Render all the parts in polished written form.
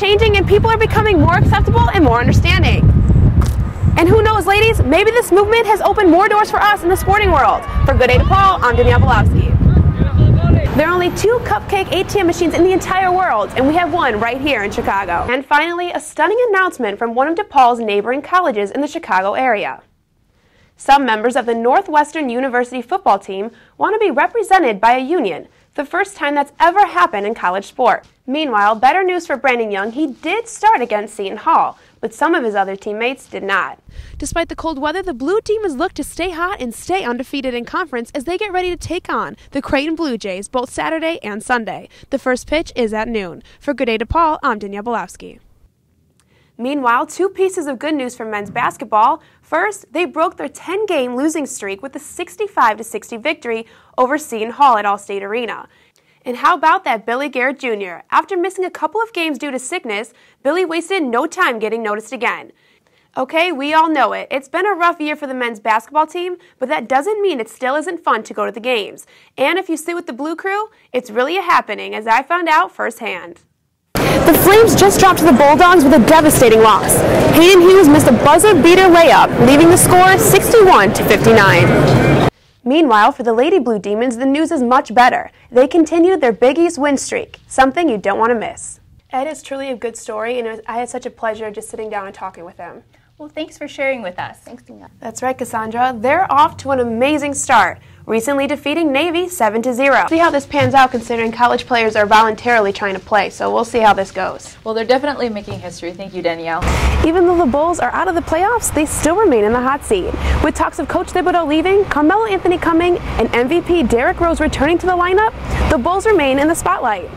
changing and people are becoming more acceptable and more understanding. And who knows, ladies, maybe this movement has opened more doors for us in the sporting world. For Good Day DePaul, I'm Danielle Bielawski. There are only 2 cupcake ATM machines in the entire world, and we have one right here in Chicago. And finally, a stunning announcement from one of DePaul's neighboring colleges in the Chicago area. Some members of the Northwestern University football team want to be represented by a union, the first time that's ever happened in college sport. Meanwhile, better news for Brandon Young, he did start against Seton Hall, but some of his other teammates did not. Despite the cold weather, the Blue Team has looked to stay hot and stay undefeated in conference as they get ready to take on the Creighton Blue Jays both Saturday and Sunday. The first pitch is at noon. For Good Day DePaul, I'm Danielle Bielawski. Meanwhile, 2 pieces of good news for men's basketball. First, they broke their 10-game losing streak with a 65-60 victory over Seton Hall at Allstate Arena. And how about that Billy Garrett Jr.? After missing a couple of games due to sickness, Billy wasted no time getting noticed again. Okay, we all know it. It's been a rough year for the men's basketball team, but that doesn't mean it still isn't fun to go to the games. And if you sit with the Blue Crew, it's really a happening, as I found out firsthand. The Flames just dropped to the Bulldogs with a devastating loss. Hayden Hughes missed a buzzer-beater layup, leaving the score 61-59. Meanwhile, for the Lady Blue Demons, the news is much better. They continued their Big East win streak, something you don't want to miss. Ed is truly a good story, and I had such a pleasure just sitting down and talking with him. Well, thanks for sharing with us. Thanks, Danielle. That's right, Cassandra. They're off to an amazing start, recently defeating Navy 7-0. See how this pans out considering college players are voluntarily trying to play, so we'll see how this goes. Well, they're definitely making history. Thank you, Danielle. Even though the Bulls are out of the playoffs, they still remain in the hot seat. With talks of Coach Thibodeau leaving, Carmelo Anthony coming, and MVP Derrick Rose returning to the lineup, the Bulls remain in the spotlight.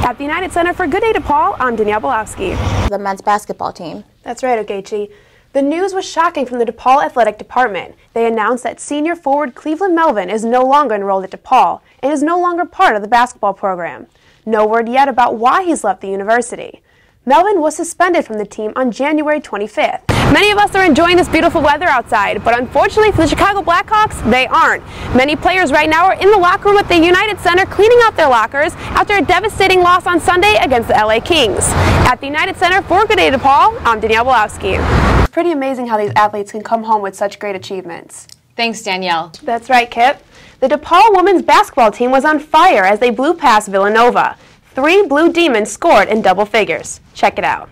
At the United Center for Good Day DePaul, I'm Danielle Bielawski. The men's basketball team. That's right, Ogechi. The news was shocking from the DePaul Athletic Department. They announced that senior forward Cleveland Melvin is no longer enrolled at DePaul and is no longer part of the basketball program. No word yet about why he's left the university. Melvin was suspended from the team on January 25th. Many of us are enjoying this beautiful weather outside, but unfortunately for the Chicago Blackhawks, they aren't. Many players right now are in the locker room at the United Center cleaning out their lockers after a devastating loss on Sunday against the LA Kings. At the United Center for Good Day DePaul, I'm Danielle Bielawski. It's pretty amazing how these athletes can come home with such great achievements. Thanks, Danielle. That's right, Kip. The DePaul women's basketball team was on fire as they blew past Villanova. 3 Blue Demons scored in double figures. Check it out.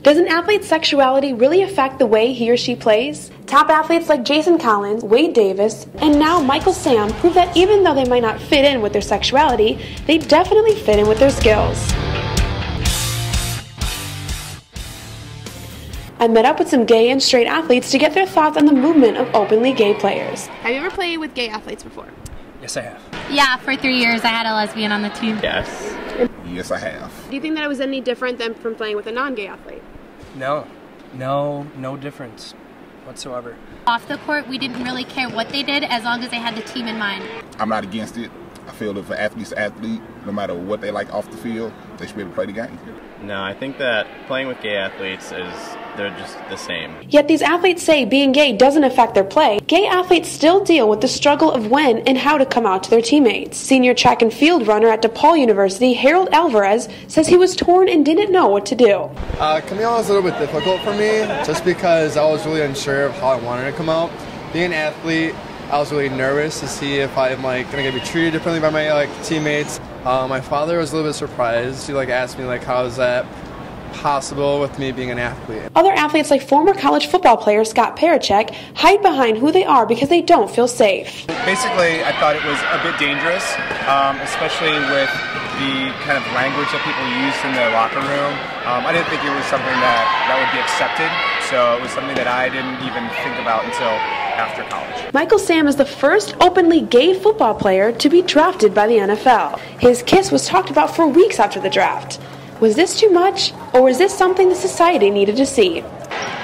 Does an athlete's sexuality really affect the way he or she plays? Top athletes like Jason Collins, Wade Davis, and now Michael Sam prove that even though they might not fit in with their sexuality, they definitely fit in with their skills. I met up with some gay and straight athletes to get their thoughts on the movement of openly gay players. Have you ever played with gay athletes before? Yes, I have. Yeah, for 3 years I had a lesbian on the team. Yes. Yes, I have. Do you think that it was any different than from playing with a non-gay athlete? No difference whatsoever. Off the court, we didn't really care what they did as long as they had the team in mind. I'm not against it. I feel if an athlete's an athlete, no matter what they like off the field, they should be able to play the game. No, I think that playing with gay athletes they're just the same. Yet these athletes say being gay doesn't affect their play. Gay athletes still deal with the struggle of when and how to come out to their teammates. Senior track and field runner at DePaul University, Harold Alvarez, says he was torn and didn't know what to do. Coming out was a little bit difficult for me just because I was really unsure of how I wanted to come out. Being an athlete, I was really nervous to see if I'm going to be treated differently by my teammates. My father was a little bit surprised. He asked me how is that possible with me being an athlete. Other athletes like former college football player Scott Parachek hide behind who they are because they don't feel safe. Basically, I thought it was a bit dangerous, especially with the kind of language that people used in the locker room. I didn't think it was something that would be accepted, so it was something that I didn't even think about until after college. Michael Sam is the first openly gay football player to be drafted by the NFL. His kiss was talked about for weeks after the draft. Was this too much, or was this something the society needed to see?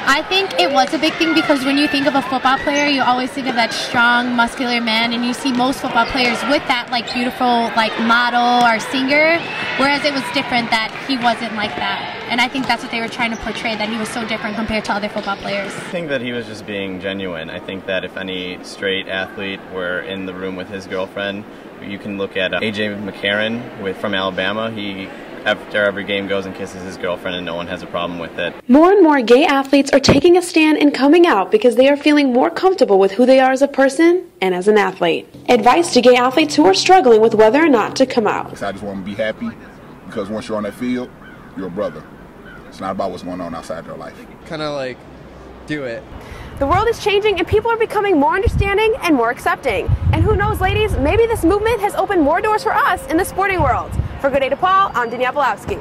I think it was a big thing because when you think of a football player, you always think of that strong, muscular man, and you see most football players with that beautiful model or singer, whereas it was different that he wasn't like that. And I think that's what they were trying to portray, that he was so different compared to other football players. I think that he was just being genuine. I think that if any straight athlete were in the room with his girlfriend, You can look at A.J. McCarron from Alabama. He, after every game, goes and kisses his girlfriend, and no one has a problem with it. More and more gay athletes are taking a stand and coming out because they are feeling more comfortable with who they are as a person and as an athlete. Advice to gay athletes who are struggling with whether or not to come out. I just want to be happy because once you're on that field, you're a brother. It's not about what's going on outside their life. Kind of like, do it. The world is changing and people are becoming more understanding and more accepting. And who knows, ladies, maybe this movement has opened more doors for us in the sporting world. For Good Day to Paul, I'm Danielle Bielawski.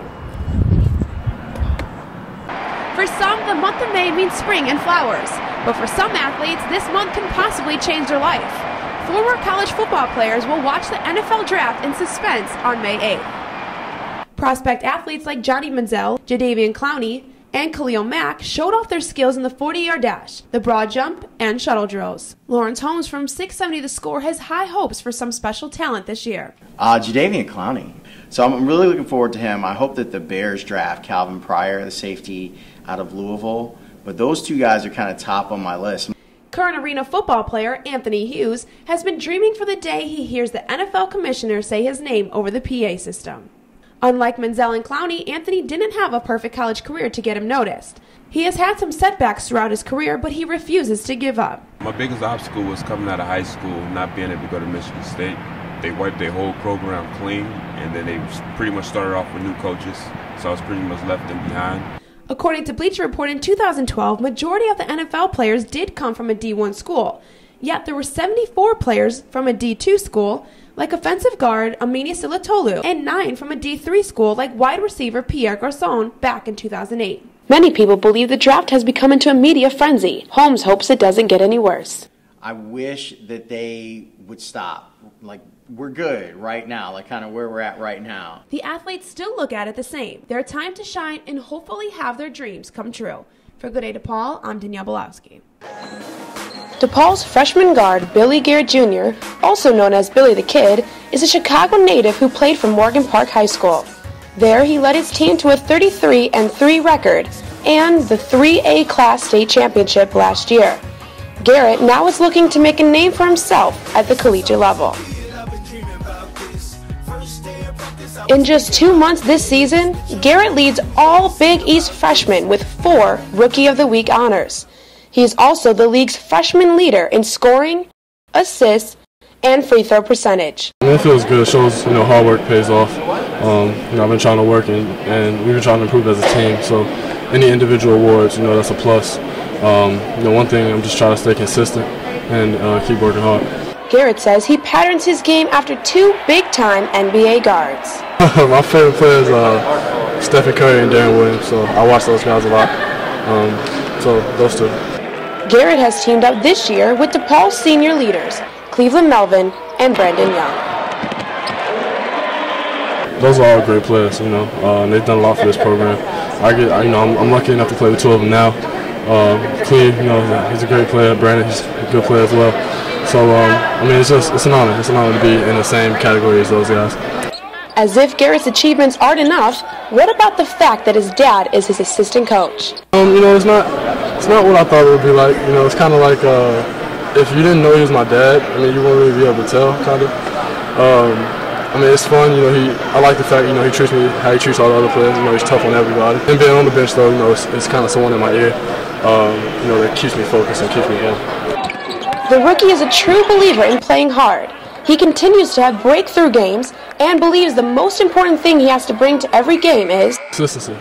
For some, the month of May means spring and flowers. But for some athletes, this month can possibly change their life. Former college football players will watch the NFL draft in suspense on May 8th. Prospect athletes like Johnny Manziel, Jadeveon Clowney, and Khalil Mack showed off their skills in the 40-yard dash, the broad jump, and shuttle drills. Lawrence Holmes from 670 The Score has high hopes for some special talent this year. Jadeveon Clowney. So I'm really looking forward to him. I hope that the Bears draft Calvin Pryor, the safety out of Louisville. But those two guys are kind of top on my list. Current arena football player Anthony Hughes has been dreaming for the day he hears the NFL commissioner say his name over the PA system. Unlike Manziel and Clowney, Anthony didn't have a perfect college career to get him noticed. He has had some setbacks throughout his career, but he refuses to give up. My biggest obstacle was coming out of high school, not being able to go to Michigan State. They wiped their whole program clean, and then they pretty much started off with new coaches, so I was pretty much left them behind. According to Bleacher Report, in 2012, majority of the NFL players did come from a D1 school. Yet there were 74 players from a D2 school, like offensive guard Amini Silatolu, and 9 from a D3 school like wide receiver Pierre Garçon back in 2008. Many people believe the draft has become into a media frenzy. Holmes hopes it doesn't get any worse. I wish that they would stop. Like, we're good right now, like kind of where we're at right now. The athletes still look at it the same. Their time to shine and hopefully have their dreams come true. For Good Day DePaul, I'm Danielle Bielawski. DePaul's freshman guard, Billy Garrett Jr., also known as Billy the Kid, is a Chicago native who played for Morgan Park High School. There, he led his team to a 33-3 record and the 3A Class State Championship last year. Garrett now is looking to make a name for himself at the collegiate level. In just 2 months this season, Garrett leads all Big East freshmen with 4 Rookie of the Week honors. He is also the league's freshman leader in scoring, assists, and free throw percentage. It feels good. It shows, hard work pays off. I've been trying to work and we've been trying to improve as a team. So any individual awards, that's a plus. One thing, I'm just trying to stay consistent and keep working hard. Garrett says he patterns his game after 2 big-time NBA guards. My favorite players are Stephen Curry and Darren Williams, so I watch those guys a lot. So those two. Garrett has teamed up this year with DePaul's senior leaders, Cleveland Melvin and Brandon Young. Those are all great players, they've done a lot for this program. I'm lucky enough to play with 2 of them now. Cleve, he's a great player. Brandon, he's a good player as well. So, it's an honor. It's an honor to be in the same category as those guys. As if Garrett's achievements aren't enough, what about the fact that his dad is his assistant coach? It's not what I thought it would be like. It's kind of like if you didn't know he was my dad, you wouldn't really be able to tell, kind of. It's fun. I like the fact, he treats me how he treats all the other players. He's tough on everybody. And being on the bench, though, it's kind of someone in my ear, that keeps me focused and keeps me going. The rookie is a true believer in playing hard. He continues to have breakthrough games and believes the most important thing he has to bring to every game is consistency,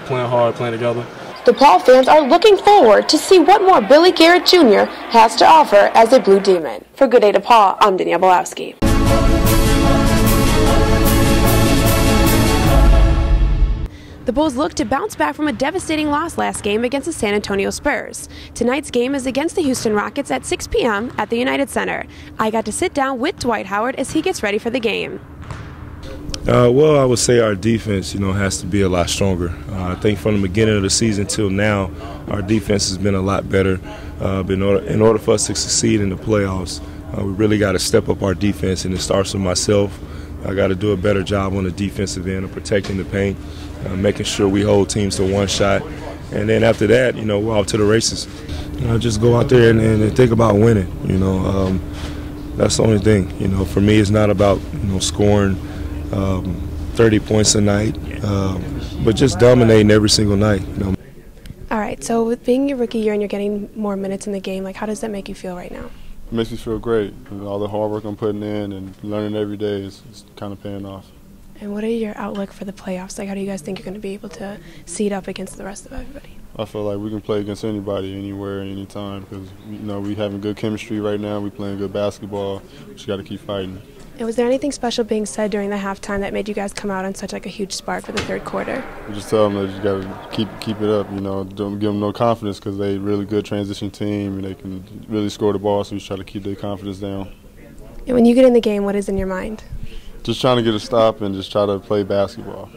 playing hard, playing together. DePaul fans are looking forward to see what more Billy Garrett Jr. has to offer as a Blue Demon. For Good Day DePaul, I'm Danielle Bielawski. The Bulls look to bounce back from a devastating loss last game against the San Antonio Spurs. Tonight's game is against the Houston Rockets at 6 p.m. at the United Center. I got to sit down with Dwight Howard as he gets ready for the game. Well, I would say our defense, has to be a lot stronger. I think from the beginning of the season till now, our defense has been a lot better. In order for us to succeed in the playoffs, we really got to step up our defense, and it starts with myself. I got to do a better job on the defensive end of protecting the paint, making sure we hold teams to one shot. And then after that, we're off to the races. Just go out there and think about winning. That's the only thing. You know, for me, it's not about scoring 30 points a night, but just dominating every single night. All right, so with being your rookie year and you're getting more minutes in the game, like how does that make you feel right now? It makes me feel great. All the hard work I'm putting in and learning every day is kind of paying off. And what are your outlook for the playoffs? Like, how do you guys think you're going to be able to seed up against the rest of everybody? I feel like we can play against anybody, anywhere, anytime, because we having good chemistry right now. We playing good basketball. We just got to keep fighting. And was there anything special being said during the halftime that made you guys come out on such like a huge spark for the third quarter? We just tell them that you got to keep it up. Don't give them no confidence because they really good transition team and they can really score the ball. So we just try to keep their confidence down. And when you get in the game, what is in your mind? Just trying to get a stop and just try to play basketball.